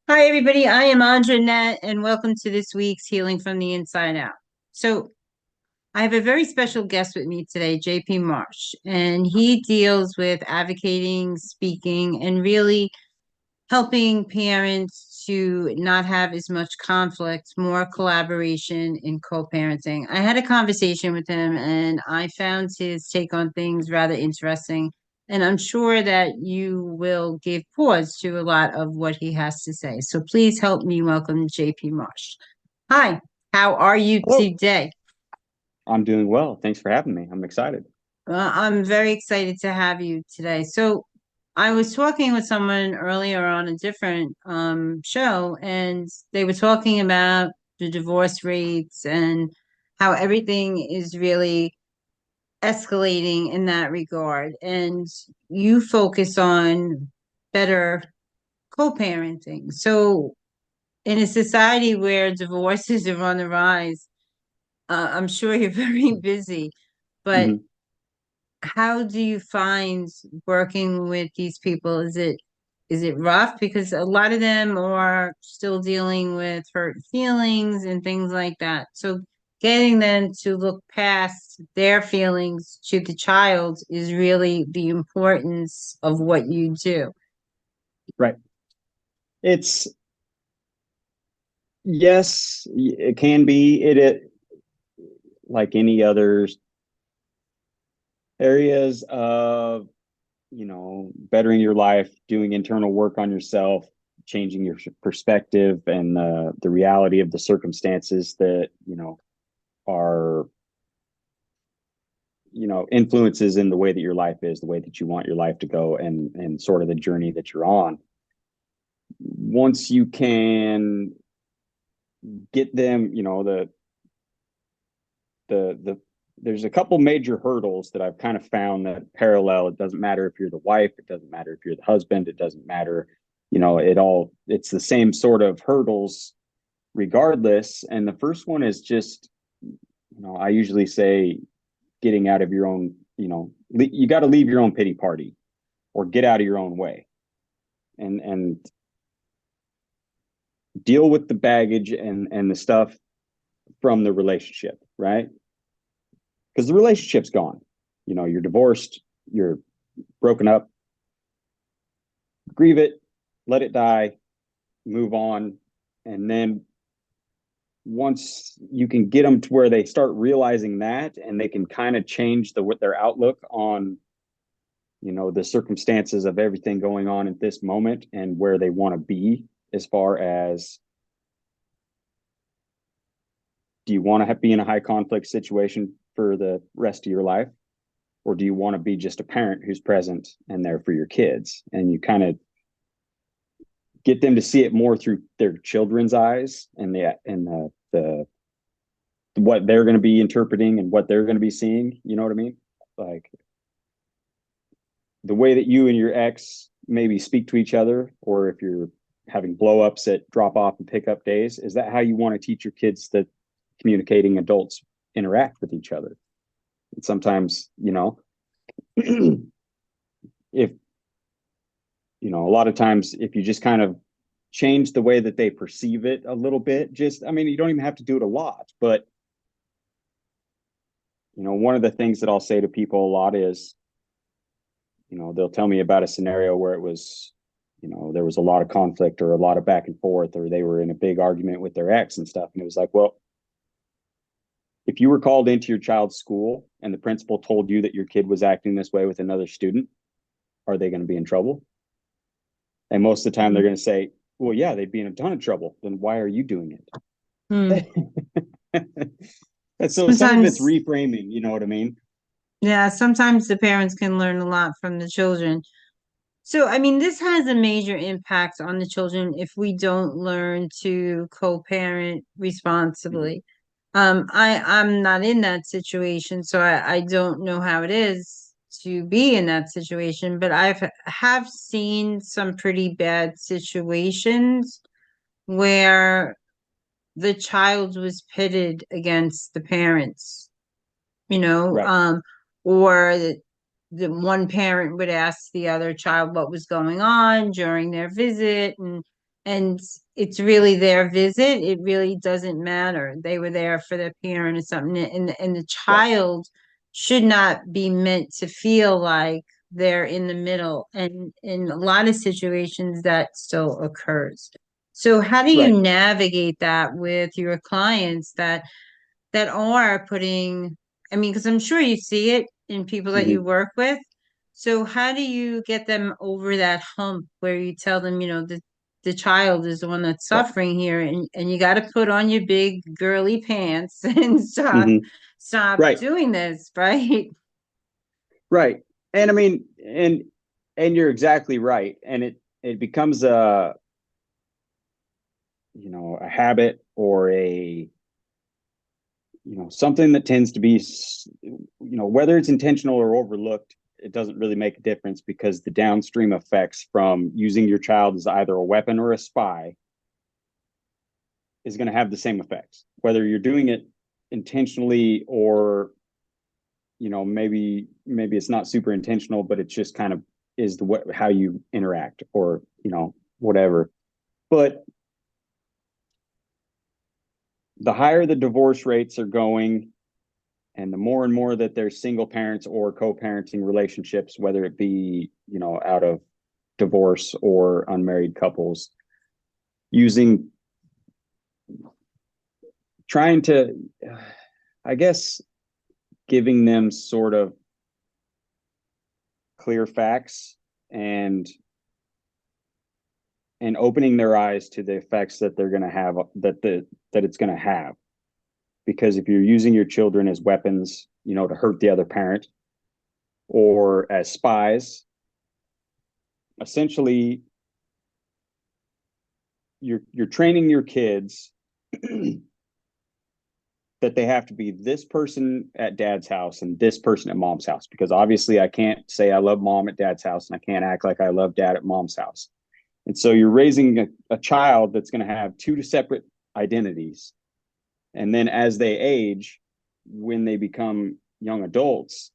Hi, everybody. I am Andra Annette, and welcome to this week's Healing from the Inside Out. So, I have a very special guest with me today, JP Marsh, and he deals with advocating, speaking, and really helping parents to not have as much conflict, more collaboration in co-parenting. I had a conversation with him and I found his take on things rather interesting. And I'm sure that you will give pause to a lot of what he has to say. So please help me welcome JP Marsh. Hi, how are you Hello. today? I'm doing well. Thanks for having me. I'm excited. I'm very excited to have you today. So, I was talking with someone earlier on a different show, and they were talking about the divorce rates and how everything is really escalating in that regard. And you focus on better co-parenting. So, in a society where divorces are on the rise, I'm sure you're very busy, but hmm how do you find working with these people? Is it rough? Because a lot of them are still dealing with hurt feelings and things like that. So getting them to look past their feelings to the child is really the importance of what you do. Right. It's yes, it can be. It like any other areas of bettering your life, doing internal work on yourself, changing your perspective and the reality of the circumstances that are influences in the way that your life is, the way that you want your life to go, and sort of the journey that you're on. Once you can get them, the there's a couple major hurdles that I've kind of found that parallel. It doesn't matter if you're the wife, it doesn't matter if you're the husband, it doesn't matter, it's the same sort of hurdles regardless. And the first one is just, I usually say getting out of your own, you got to leave your own pity party or get out of your own way and deal with the baggage and the stuff from the relationship, right? Because the relationship's gone. You're divorced, you're broken up, grieve it, let it die, move on. And then once you can get them to where they start realizing that and they can kind of change what their outlook on the circumstances of everything going on at this moment and where they want to be, as far as, do you want to be in a high conflict situation for the rest of your life, or do you want to be just a parent who's present and there for your kids? And you kind of get them to see it more through their children's eyes and the what they're going to be interpreting and what they're going to be seeing. You know what I mean? Like the way that you and your ex maybe speak to each other, or if you're having blow ups at drop off and pick up days, is that how you want to teach your kids that communicating adults interact with each other? And sometimes, if a lot of times if you just kind of change the way that they perceive it a little bit, just, I mean, you don't even have to do it a lot, but one of the things that I'll say to people a lot is, they'll tell me about a scenario where it was, there was a lot of conflict or a lot of back and forth, or they were in a big argument with their ex and stuff. And it was like, well, if you were called into your child's school and the principal told you that your kid was acting this way with another student, are they going to be in trouble? And most of the time they're going to say, well, yeah, they'd be in a ton of trouble. Then why are you doing Hmm. it? And so some of it's Sometimes, reframing, you know what I mean? yeah, sometimes the parents can learn a lot from the children. So, I mean, this has a major impact on the children if we don't learn to co-parent Mm-hmm. responsibly. I'm not in that situation, so I don't know how it is to be in that situation, but have seen some pretty bad situations where the child was pitted against the parents, you know, Right. or the one parent would ask the other child what was going on during their visit, and it's really their visit. It really doesn't matter. They were there for their parent or something, and the Right. child should not be meant to feel like they're in the middle. And in a lot of situations, that still occurs. So how do you Right. navigate that with your clients that are putting, I mean, because I'm sure you see it in people that you Mhm. work with. So how do you get them over that hump where you tell them, the child is the one that's Right. suffering here, and you got to put on your big girly pants and Mhm. stop Right. doing this, right? Right. And I mean, and you're exactly right. And it becomes a habit or something that tends to be, whether it's intentional or overlooked, it doesn't really make a difference because the downstream effects from using your child as either a weapon or a spy is going to have the same effects, whether you're doing it intentionally or maybe it's not super intentional, but it's just kind of is the what how you interact or whatever. But the higher the divorce rates are going, and the more and more that there's single parents or co-parenting relationships, whether it be out of divorce or unmarried couples, using trying to, I guess, giving them sort of clear facts and opening their eyes to the effects that they're going to have that it's going to have, because if you're using your children as weapons to hurt the other parent or as spies, essentially you're training your kids that they have to be this person at dad's house and this person at mom's house, because obviously I can't say I love mom at dad's house and I can't act like I love dad at mom's house. And so you're raising a child that's going to have two separate identities. And then as they age, when they become young adults,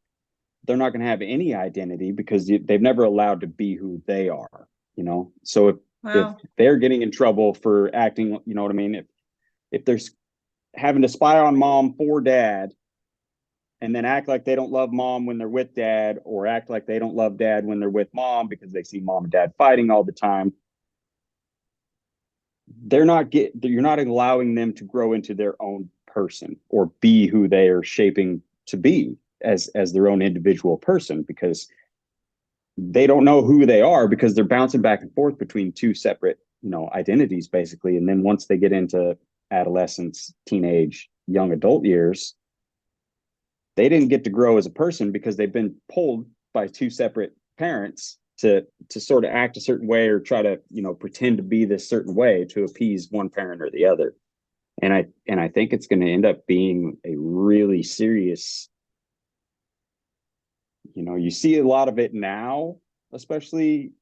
they're not going to have any identity because they've never allowed to be who they are. So if Well, they're getting in trouble for acting, you know what I mean? If there's having to spy on mom for dad and then act like they don't love mom when they're with dad, or act like they don't love dad when they're with mom because they see mom and dad fighting all the time, you're not allowing them to grow into their own person or be who they are shaping to be as their own individual person, because they don't know who they are because they're bouncing back and forth between two separate identities basically. And then once they get into adolescence, teenage, young adult years, they didn't get to grow as a person because they've been pulled by two separate parents to sort of act a certain way or try to pretend to be this certain way to appease one parent or the other. And I think it's going to end up being a really serious, you see a lot of it now, especially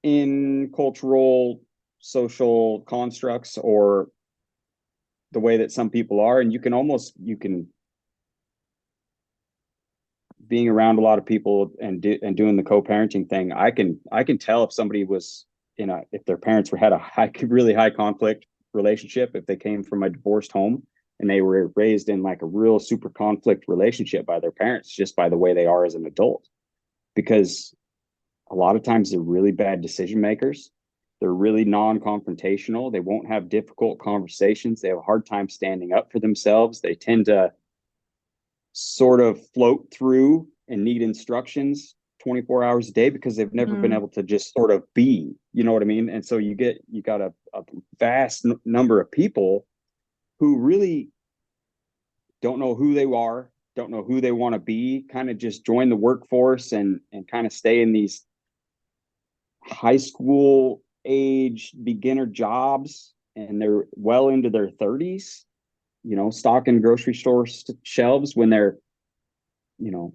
in cultural social constructs or the way that some people are. And you can being around a lot of people and doing the co-parenting thing, I can tell if somebody was if their parents had a really high conflict relationship, if they came from a divorced home and they were raised in like a real super conflict relationship by their parents, just by the way they are as an adult. Because a lot of times they're really bad decision makers. They're really non-confrontational. They won't have difficult conversations. They have a hard time standing up for themselves. They tend to sort of float through and need instructions 24 hours a day because they've never been mhm. able to just sort of be, you know what I mean? And so you got a vast number of people who really don't know who they are, don't know who they want to be, kind of just join the workforce and kind of stay in these high school age beginner jobs, and they're well into their 30s, stocking grocery store shelves when they're you know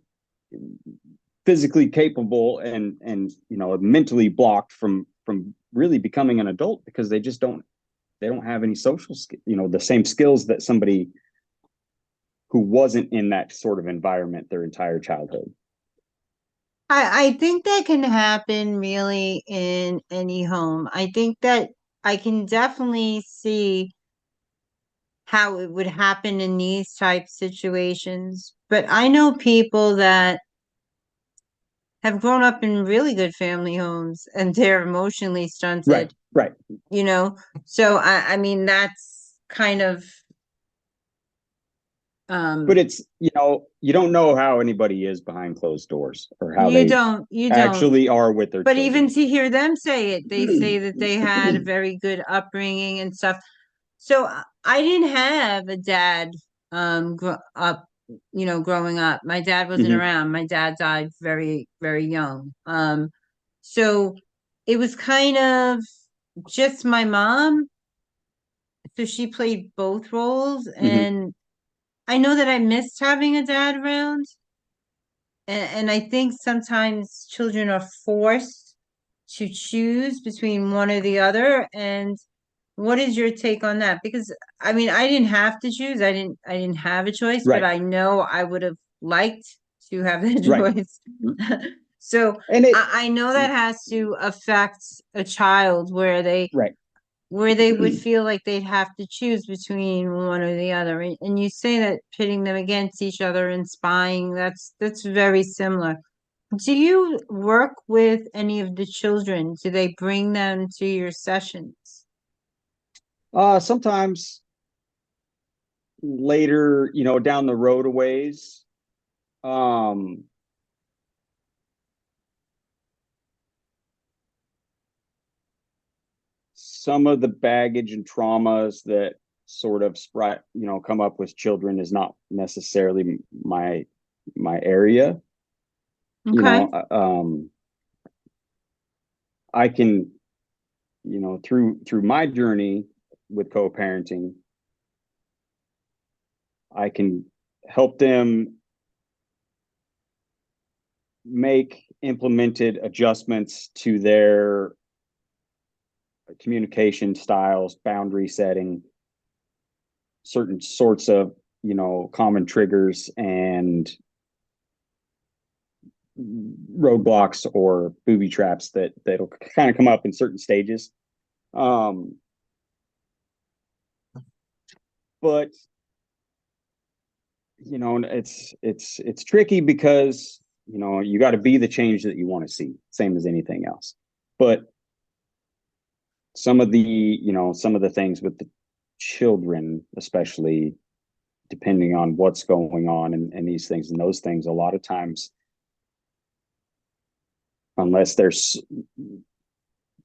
physically capable and mentally blocked from really becoming an adult because they don't have any social the same skills that somebody who wasn't in that sort of environment their entire childhood. I think that can happen really in any home. I think that I can definitely see how it would happen in these type situations. But I know people that have grown up in really good family homes and they're emotionally Right, stunted, right. you know? So I mean that's kind of But um it's, you don't know how anybody is behind closed doors or how they you don't. actually are with their But even children. to hear them say it, they say that they had a very good upbringing and stuff. So I didn't have a dad growing up. My dad wasn't Hmm. around. My dad died very, very young. So it was kind of just my mom. So she played both roles, Hmm. and I know that I missed having a dad around. And I think sometimes children are forced to choose between one or the other. And what is your take on that? Because I mean, I didn't have to choose. I didn't have a choice, but Right, I know I would have liked to have that right. choice. So And I know that has to affect a child right. where they would feel like they'd have to choose between one or the other. And you say that pitting them against each other and spying, that's very similar. Do you work with any of the children? Do they bring them to your sessions? Sometimes later, down the road a ways, um, some of the baggage and traumas that sort of come up with children is not necessarily my area. You Okay. know, I can, through my journey with co-parenting, I can help them make implemented adjustments to their communication styles, boundary setting, certain sorts of, common triggers and roadblocks or booby traps that'll kind of come up in certain stages. Um, but it's tricky because you got to be the change that you want to see, same as anything else. But some of the things with the children, especially depending on what's going on and these things and those things, a lot of times, unless there's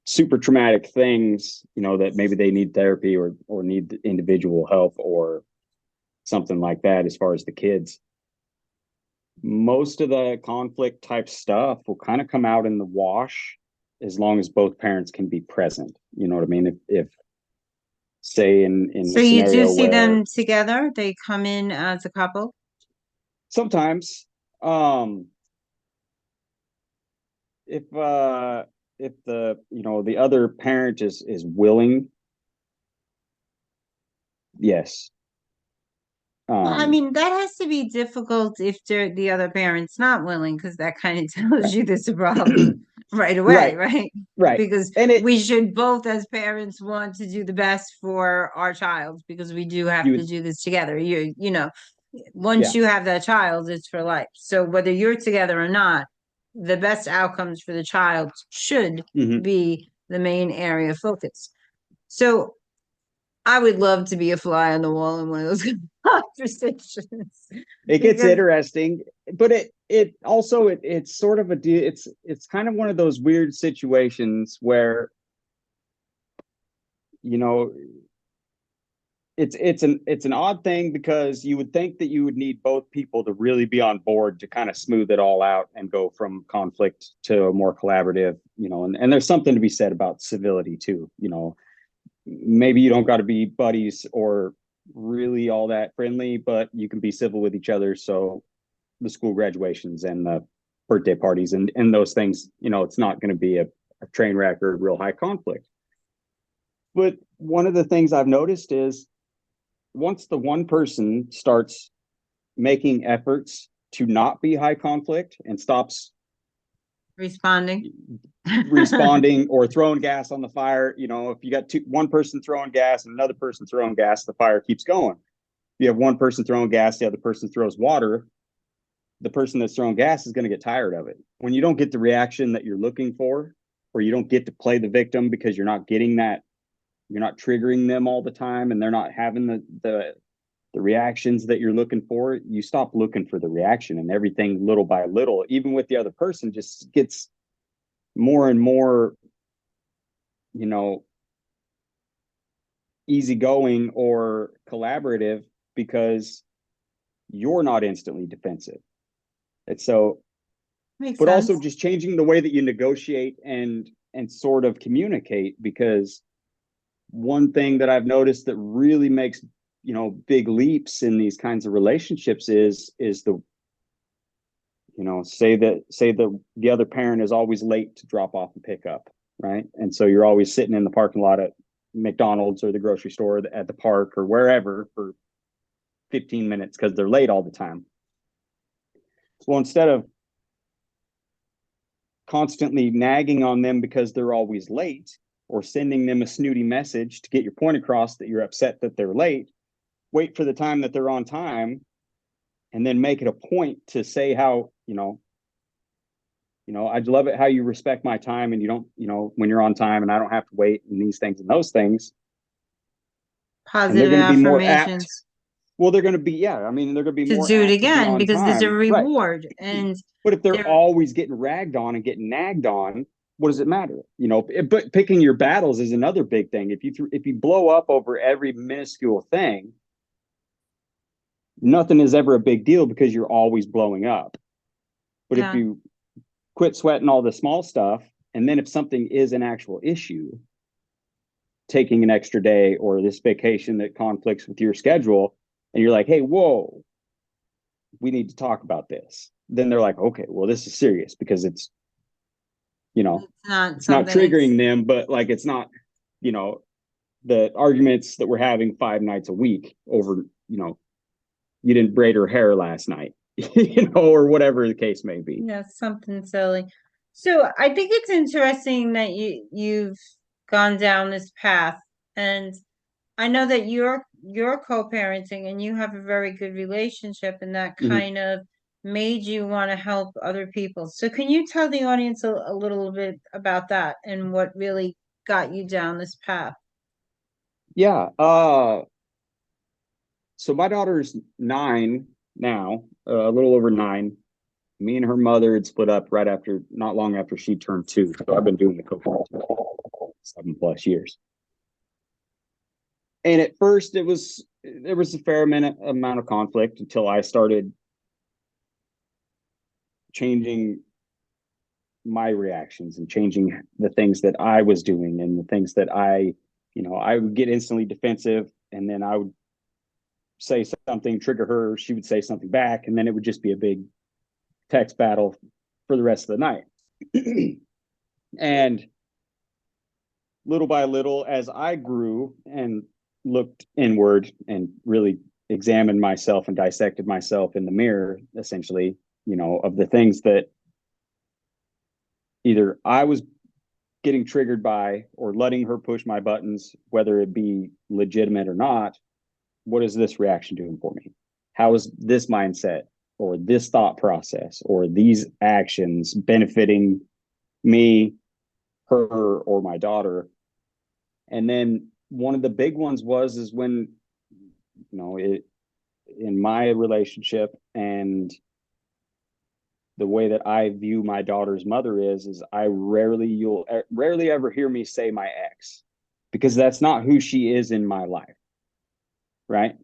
super traumatic things, that maybe they need therapy or need individual help or something like that as far as the kids, most of the conflict type stuff will kind of come out in the wash as long as both parents can be present. You know what I mean? If say in So the you do scenario see where them together? They come in as a couple? sometimes, um if the other parent is willing, yes. Well, I um mean, that has to be difficult if the other parent's not willing, because that kind of tells right. you there's a problem right away, Right, right? right. Because And it we should both, as parents, want to do the best for our child because we do have you to would do this together. Once Yeah. you have that child, it's for life. So whether you're together or not, the best outcomes for the child should Hmm. be the main area of focus. So I would love to be a fly on the wall in one of those conversations It gets because interesting, but it also it's sort of it's kind of one of those weird situations where you know it's an odd thing because you would think that you would need both people to really be on board to kind of smooth it all out and go from conflict to a more collaborative, and there's something to be said about civility too. Maybe you don't got to be buddies or really all that friendly, but you can be civil with each other. So the school graduations and the birthday parties and those things, it's not going to be a train wreck or a real high conflict. But one of the things I've noticed is once the one person starts making efforts to not be high conflict and stops Responding. responding or throwing gas on the fire. You know, if you got one person throwing gas and another person throwing gas, the fire keeps going. You have one person throwing gas, the other person throws water, the person that's throwing gas is going to get tired of it. When you don't get the reaction that you're looking for, or you don't get to play the victim because you're not getting that, you're not triggering them all the time, and they're not having the reactions that you're looking for, you stop looking for the reaction, and everything little by little, even with the other person, just gets more and more, you know, easygoing or collaborative because you're not instantly defensive. And so, Makes but sense. also just changing the way that you negotiate and sort of communicate, because one thing that I've noticed that really makes, you know, big leaps in these kinds of relationships is the, you know, say that the other parent is always late to drop off and pick up, right? And so you're always sitting in the parking lot at McDonald's or the grocery store, at the park or wherever for 15 minutes because they're late all the time. Well, instead of constantly nagging on them because they're always late, or sending them a snooty message to get your point across that you're upset that they're late, wait for the time that they're on time, and then make it a point to say how, I love it how you respect my time, and you don't, when you're on time and I don't have to wait, and these things and those things. And they're Positive going to be more apt. affirmations Well, they're going to be, yeah, I mean, they're going to be to more do it apt to be again on because there's a time. Right. reward. And But if they're they're always getting ragged on and getting nagged on, what does it matter? But picking your battles is another big thing. If you blow up over every minuscule thing, nothing is ever a big deal because you're always blowing up. But if you quit sweating all the small stuff, and then if something is an actual issue, taking an extra day or this vacation that conflicts with your schedule, and you're like, hey, whoa, we need to talk about this. Then they're like, okay, well, this is serious because it's not triggering them, but like, it's not, the arguments that we're having 5 nights a week over, you didn't braid her hair last night, or whatever the case may be. Yeah, something silly. So I think it's interesting that you've gone down this path, and I know that you're co-parenting and you have a very good relationship, and that kind of made you want to help other people. So can you tell the audience a little bit about that and what really got you down this path? Yeah. So my daughter's 9 now, a little over 9. Me and her mother had split up not long after she turned 2. So I've been doing the co-parenting for 7+ years. And at first there was a fair amount of conflict until I started changing my reactions and changing the things that I was doing and the things that I would get instantly defensive, and then I would say something, trigger her, she would say something back, and then it would just be a big text battle for the rest of the night. And little by little, as I grew and looked inward and really examined myself and dissected myself in the mirror, essentially, of the things that either I was getting triggered by or letting her push my buttons, whether it be legitimate or not, what is this reaction doing for me? How is this mindset or this thought process or these actions benefiting me, her, or my daughter? And then one of the big ones is when, in my relationship and the way that I view my daughter's mother is you'll rarely ever hear me say my ex, because that's not who she is in my life, right?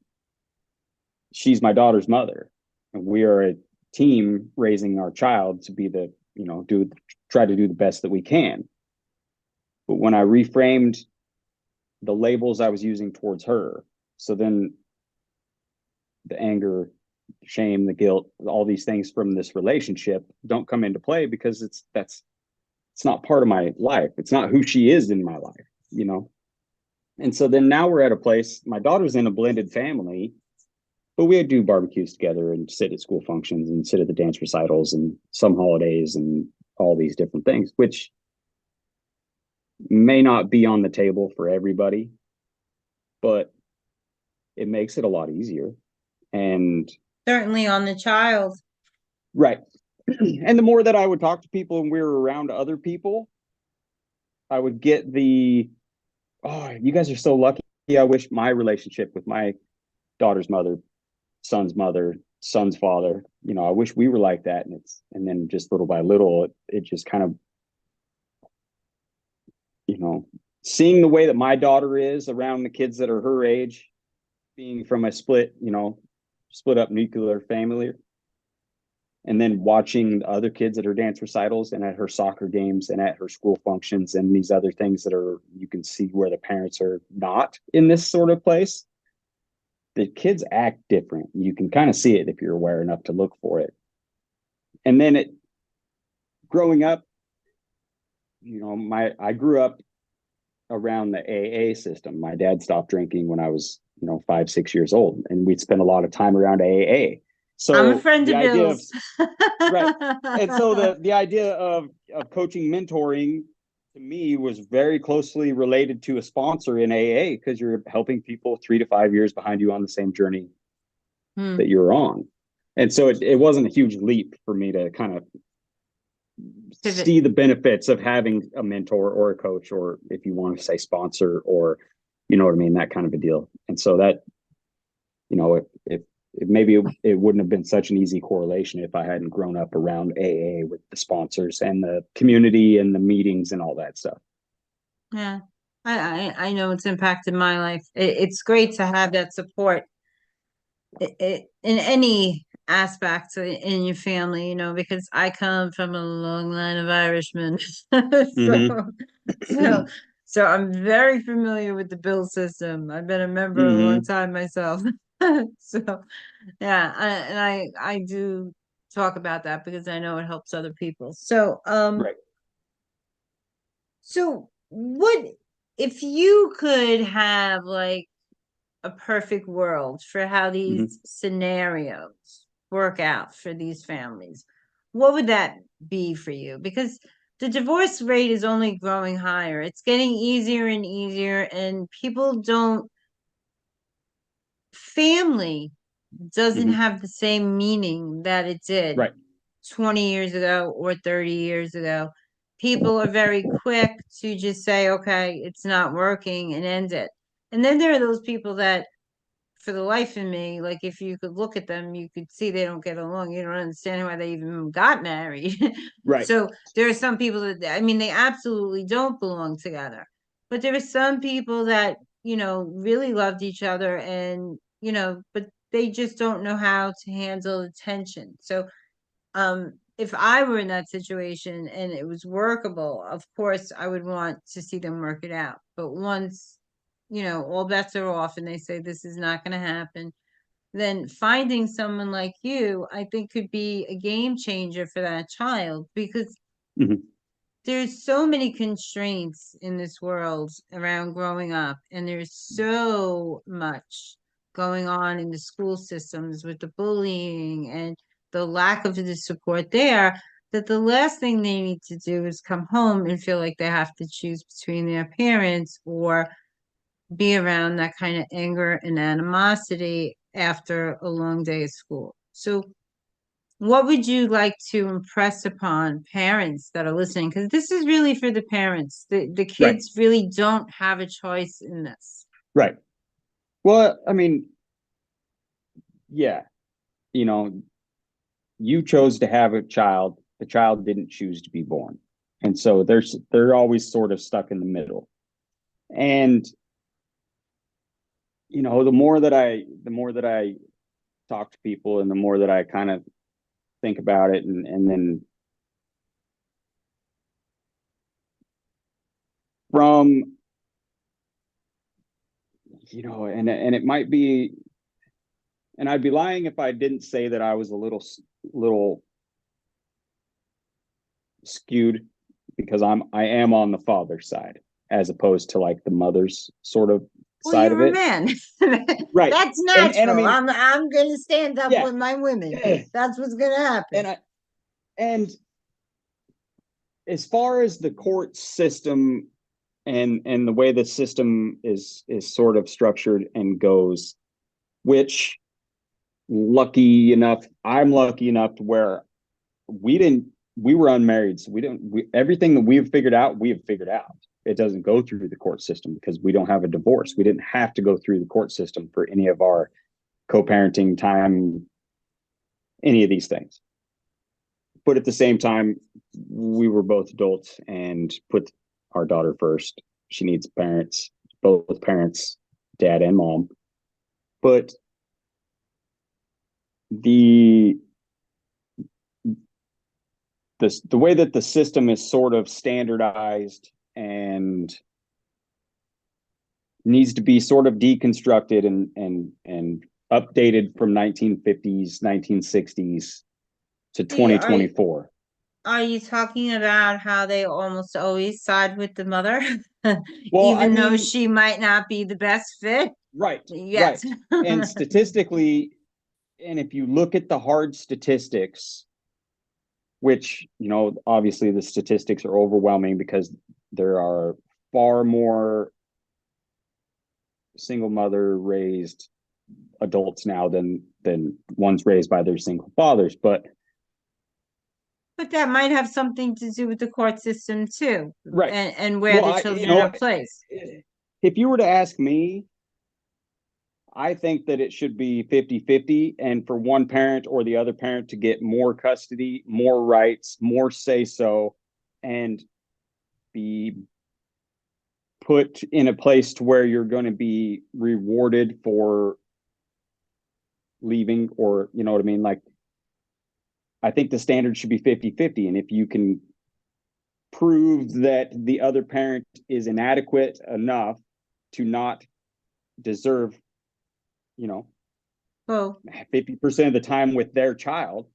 She's my daughter's mother, and we are a team raising our child to be try to do the best that we can. But when I reframed the labels I was using towards her, so then the anger, shame, the guilt, all these things from this relationship don't come into play because it's not part of my life. It's not who she is in my life, And so then now we're at a place, my daughter's in a blended family, but we do barbecues together and sit at school functions and sit at the dance recitals and some holidays and all these different things, which may not be on the table for everybody, but it makes it a lot easier. And Certainly on the child. right. And the more that I would talk to people and we were around other people, I would get the, oh, you guys are so lucky. I wish my relationship with my daughter's mother, son's father, I wish we were like that. And then just little by little, it just kind of, seeing the way that my daughter is around the kids that are her age, being from a split up nuclear family, and then watching the other kids at her dance recitals and at her soccer games and at her school functions and these other things you can see where the parents are not in this sort of place. The kids act different. You can kind of see it if you're aware enough to look for it. And then growing up, I grew up around the AA system. My dad stopped drinking when I was, 5, 6 years old, and we'd spend a lot of time around AA. So I'm a friend the of idea Bill's. right. And so the idea of coaching, mentoring to me was very closely related to a sponsor in AA, because you're helping people 3 to 5 years behind you on the same journey that you're on. And so it wasn't a huge leap for me to kind of see the benefits of having a mentor or a coach, or if you want to say sponsor, or you know what I mean, that kind of a deal. And so that, maybe it wouldn't have been such an easy correlation if I hadn't grown up around AA with the sponsors and the community and the meetings and all that stuff. Yeah, I know it's impacted my life. It's great to have that support in any aspect in your family, because I come from a long line of Irishmen. So, so, so I'm very familiar with the bill system. I've been a member a long time myself. So, yeah, I do talk about that because I know it helps other people. So, Right. so what if you could have like a perfect world for how these scenarios work out for these families? What would that be for you? Because the divorce rate is only growing higher. It's getting easier and easier, and family doesn't have the same meaning that it did Right. 20 years ago or 30 years ago. People are very quick to just say, okay, it's not working, and end it. And then there are those people that, for the life of me, like if you could look at them, you could see they don't get along. You don't understand why they even got married. Right. So there are some people that, they absolutely don't belong together. But there are some people that, really loved each other, and, but they just don't know how to handle the tension. So if I were in that situation and it was workable, of course I would want to see them work it out. But once, all bets are off and they say this is not going to happen, then finding someone like you, I think, could be a game changer for that child, because there's so many constraints in this world around growing up, and there's so much going on in the school systems with the bullying and the lack of the support there, that the last thing they need to do is come home and feel like they have to choose between their parents, or be around that kind of anger and animosity after a long day of school. So what would you like to impress upon parents that are listening? Because this is really for the parents. The kids really don't have a choice in this. Right. Well, I mean, yeah, you chose to have a child. The child didn't choose to be born. And so they're always sort of stuck in the middle. And, the more that I talk to people, and the more that I kind of think about it, and then from, and it might be, and I'd be lying if I didn't say that I was a little skewed, because I am on the father's side as opposed to like the mother's sort of side of it. Man. Right. That's natural. And I mean, I'm going to stand up with my women. That's what's going to happen. And as far as the court system and the way the system is sort of structured and goes, which I'm lucky enough to where we were unmarried, so everything that we have figured out. It doesn't go through the court system because we don't have a divorce. We didn't have to go through the court system for any of our co-parenting time, any of these things. But at the same time, we were both adults and put our daughter first. She needs parents, both parents, dad and mom. But the way that the system is sort of standardized and needs to be sort of deconstructed and updated from 1950s, 1960s to 2024. Are you talking about how they almost always side with the mother, Well, even though she might not be the best fit? Right. Yes. Right. And statistically, and if you look at the hard statistics, which, obviously the statistics are overwhelming because there are far more single mother raised adults now than ones raised by their single fathers. But that might have something to do with the court system too, right, and where the children are placed. If you were to ask me, I think that it should be 50-50, and for one parent or the other parent to get more custody, more rights, more say-so, and be put in a place to where you're going to be rewarded for leaving, or you know what I mean? Like, I think the standard should be 50-50, and if you can prove that the other parent is inadequate enough to not deserve, well, 50% of the time with their child,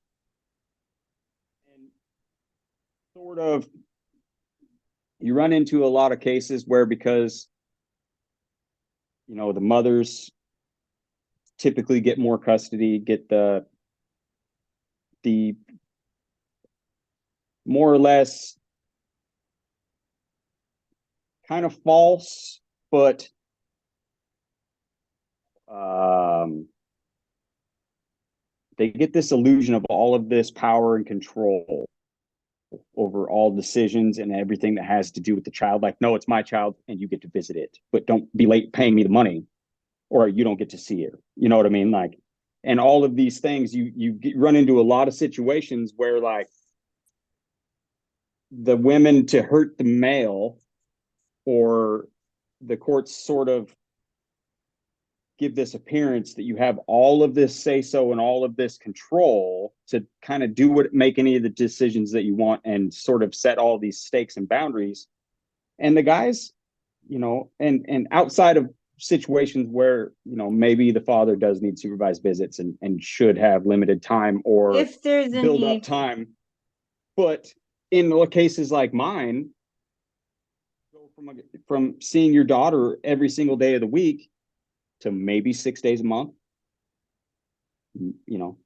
and sort of you run into a lot of cases where, because the mothers typically get more custody, get the more or less kind of false, but they get this illusion of all of this power and control over all decisions and everything that has to do with the child. Like, no, it's my child and you get to visit it, but don't be late paying me the money or you don't get to see her. You know what I mean? Like, and all of these things, you run into a lot of situations where, like, the women to hurt the male, or the courts sort of give this appearance that you have all of this say-so and all of this control to kind of make any of the decisions that you want and sort of set all these stakes and boundaries. And the guys, and outside of situations where, maybe the father does need supervised visits and should have limited time or if there's a build up time. But in cases like mine, from seeing your daughter every single day of the week to maybe 6 days a month,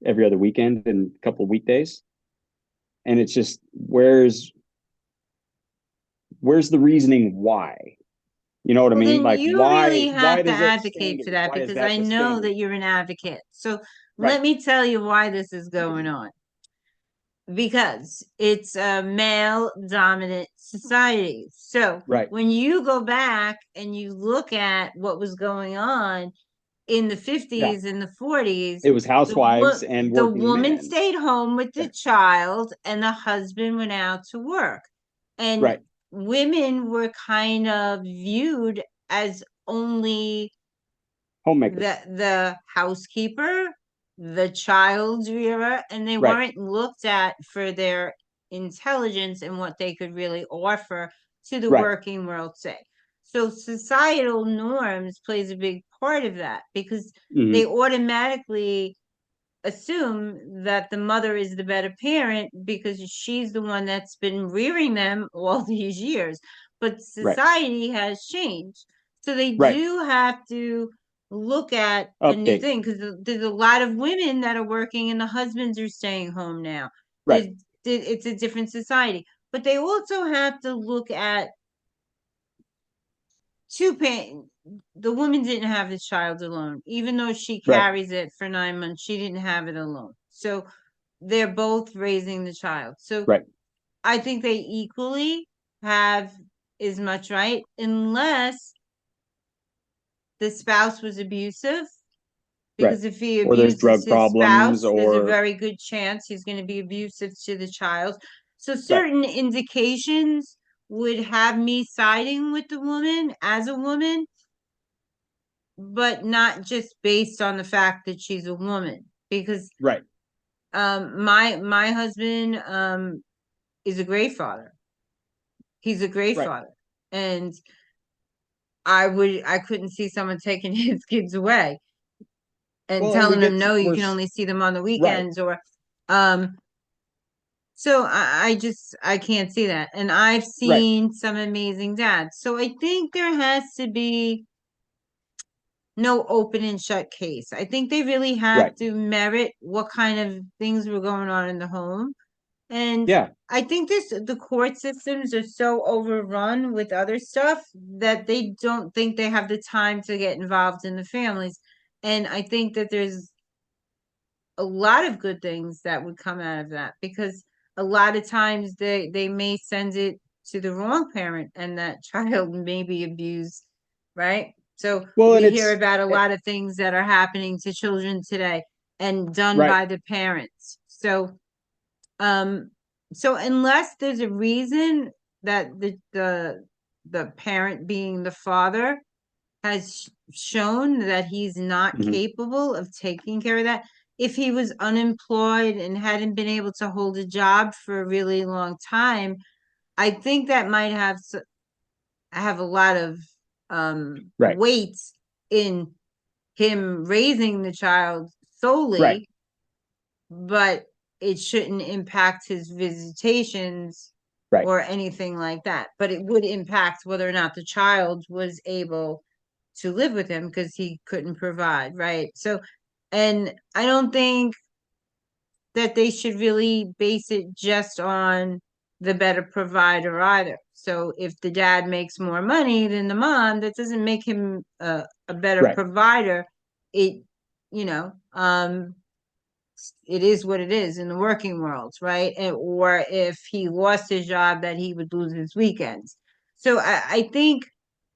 every other weekend and a couple of weekdays. And it's just, where's the reasoning why? You know what I mean? Like, you why? really have to does that advocate for that, Why because that I know that you're an advocate. So let me tell you why this is going on. Because it's a male dominant society. So when you go back and you look at what was going on in the 50s and the 40s, it was housewives and the working woman men. stayed home with the child and the husband went out to work. And women were kind of viewed as only homemakers, the housekeeper, the child rearer, and they weren't looked at for their intelligence and what they could really offer to the working world, say. So societal norms plays a big part of that, because they automatically assume that the mother is the better parent because she's the one that's been rearing them all these years. But society has changed. So they do have to look at a new thing, because there's a lot of women that are working and the husbands are staying home now. It's a different society. but they also have to look at the woman didn't have the child alone, even though she Right. carries it for 9 months, she didn't have it alone. So they're both raising the child. So Right. I think they equally have as much right, unless the spouse was abusive. Right. Because if he Or there's abuses drug his problems, spouse, there's a or very good chance he's going to be abusive to the child. So right. certain indications would have me siding with the woman as a woman, but not just based on the fact that she's a woman. Because Right. my husband is a great father. He's a great Right. father. And I couldn't see someone taking his kids away and Well, and we telling them get no, you we're can only see them on the right. weekends, or so I can't see that. And I've Right. seen some amazing dads. So I think there has to be no open and shut case. I think they really have Right. to merit what kind of things were going on in the home. And Yeah. I think the court systems are so overrun with other stuff that they don't think they have the time to get involved in the families. And I think that there's a lot of good things that would come out of that, because a lot of times they may send it to the wrong parent and that child may be abused, right? So Well, and we hear it's about a lot of things that are happening to children today and done right. by the parents. Um so unless there's a reason that the parent, being the father, has shown that he's not Mhm. capable of taking care of that. If he was unemployed and hadn't been able to hold a job for a really long time, I think that might have a lot of Right. weight in him raising the child Right. solely, but it shouldn't impact his visitations Right. or anything like that. But it would impact whether or not the child was able to live with him because he couldn't provide, right? So, and I don't think that they should really base it just on the better provider either. So if the dad makes more money than the mom, that doesn't make him a better Right. provider. It, you know, it is what it is in the working world, right? Or if he lost his job, that he would lose his weekends. So I think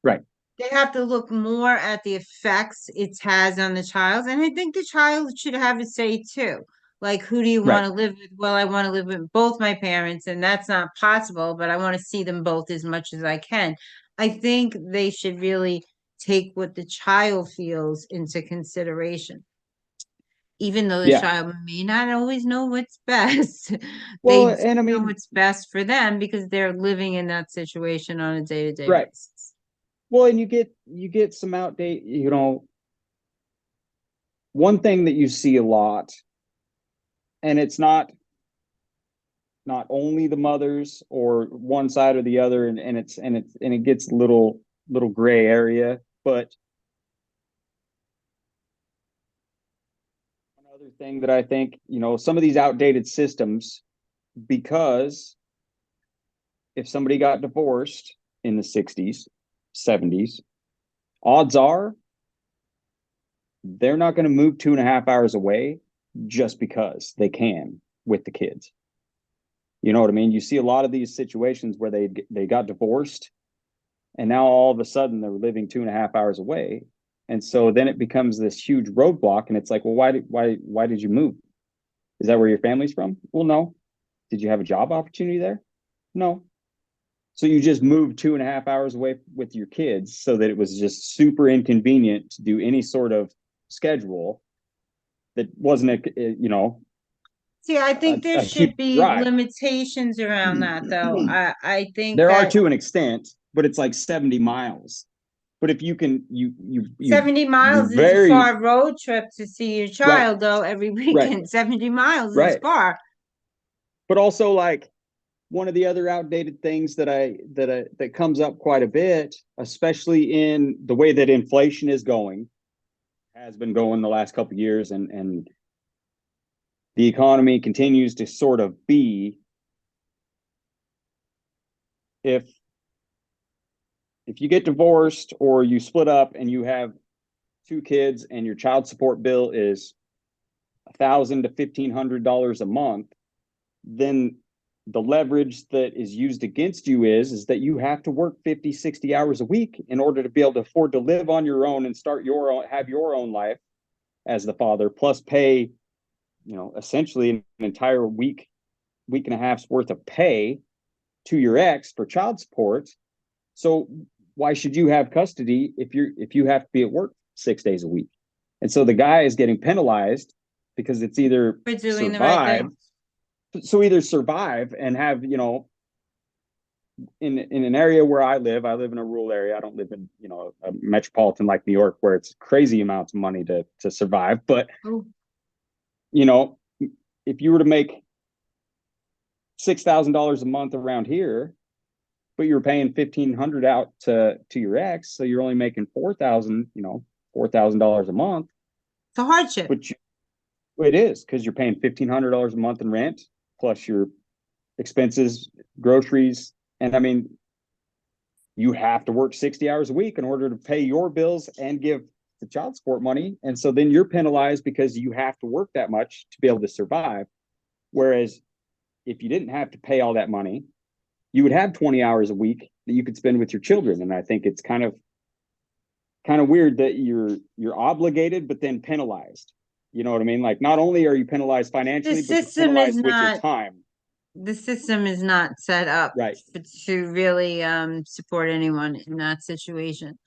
Right. they have to look more at the effects it has on the child. And I think the child should have a say too. Like, who do you Right. want to live with? Well, I want to live with both my parents, and that's not possible, but I want to see them both as much as I can. I think they should really take what the child feels into consideration. Even though the Yeah. child may not always know what's best, they Well, do and I know mean, what's best for them because they're living in that situation on a day-to-day right. basis. Well, and you get some outdate, one thing that you see a lot, and it's not only the mothers or one side or the other, and it gets little gray area, but another thing that I think, some of these outdated systems, because if somebody got divorced in the 60s, 70s, odds are they're not going to move 2.5 hours away just because they can with the kids. You know what I mean? You see a lot of these situations where they got divorced, and now all of a sudden they're living 2.5 hours away, and so then it becomes this huge roadblock. And it's like, well, why did you move? Is that where your family's from? Well, no. Did you have a job opportunity there? No. So you just moved 2.5 hours away with your kids, so that it was just super inconvenient to do any sort of schedule that wasn't See, I think there a should huge be drive. limitations around that, though. I think There are that to an extent, but it's like 70 miles. But if you can, you 70 miles is a very far road trip to see your right, child, though, every right, weekend. 70 miles is right. far. But also, like, one of the other outdated things that comes up quite a bit, especially in the way that inflation is going, has been going the last couple of years, and the economy continues to sort of be if you get divorced or you split up and you have two kids and your child support bill is $1,000 to $1,500 a month, then the leverage that is used against you is that you have to work 50, 60 hours a week in order to be able to afford to live on your own and start your own, have your own life as the father, plus pay, essentially an entire week and a half's worth of pay to your ex for child support. So why should you have custody if you have to be at work 6 days a week? And so the guy is getting penalized because it's either For doing the right survive. thing. So either survive and have, in an area where I live in a rural area. I don't live in, a metropolitan like New York where it's crazy amounts of money to survive. But, Ooh. If you were to make $6,000 a month around here, but you're paying $1,500 out to your ex, so you're only making $4,000 a month. It's a hardship. Which it is, because you're paying $1,500 a month in rent, plus your expenses, groceries, and I mean, you have to work 60 hours a week in order to pay your bills and give the child support money, and so then you're penalized because you have to work that much to be able to survive. Whereas if you didn't have to pay all that money, you would have 20 hours a week that you could spend with your children. And I think it's kind of weird that you're obligated but then penalized. You know what I mean? Like, not only are you penalized financially, but you're penalized with your time. The system is not set up Right. to really support anyone in that situation.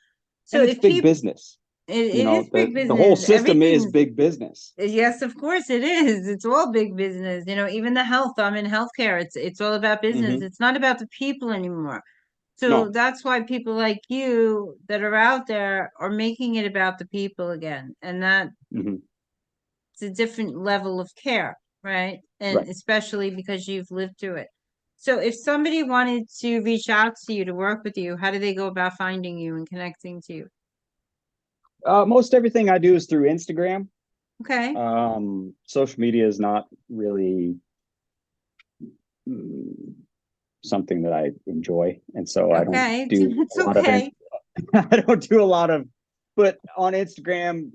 So and it's if big business. it is big business. The whole system is Everything's big business. Yes, of course it is. It's all big business. Even the health. I'm in healthcare. It's all about business. Mm-hmm. It's not about the people anymore. So No. that's why people like you that are out there are making it about the people again. And that Mm-hmm. it's a different level of care, right? And Right. especially because you've lived through it. So if somebody wanted to reach out to you to work with you, how do they go about finding you and connecting to you? Most everything I do is through Instagram. Okay. Social media is not really something that I enjoy, and so I don't Okay. do It's a lot of it. okay. I don't do a lot of, but on Instagram,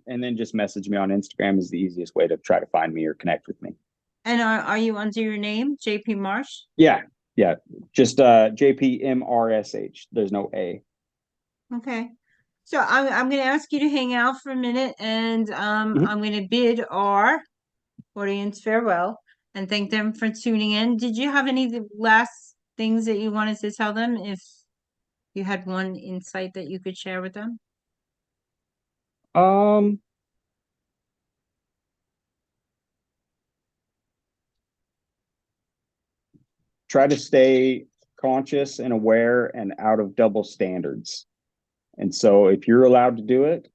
and then just message me on Instagram is the easiest way to try to find me or connect with me. And are you under your name, JP Marsh? Yeah, just JPMRSH. There's no A. Okay. So I'm going to ask you to hang out for a minute, and Mhm. I'm going to bid our audience farewell and thank them for tuning in. Did you have any last things that you wanted to tell them? If you had one insight that you could share with them? Um, Try to stay conscious and aware and out of double standards. And so if you're allowed to do it,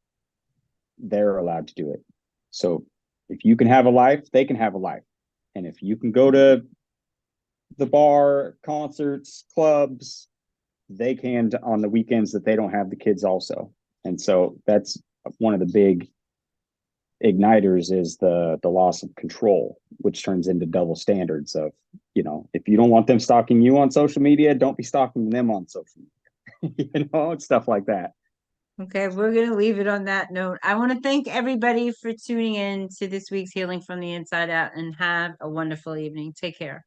they're allowed to do it. So if you can have a life, they can have a life. And if you can go to the bar, concerts, clubs, they can on the weekends that they don't have the kids also. And so that's one of the big igniters is the loss of control, which turns into double standards of, if you don't want them stalking you on social media, don't be stalking them on social media. It's stuff like that. Okay, we're going to leave it on that note. I want to thank everybody for tuning in to this week's Healing from the Inside Out, and have a wonderful evening. Take care.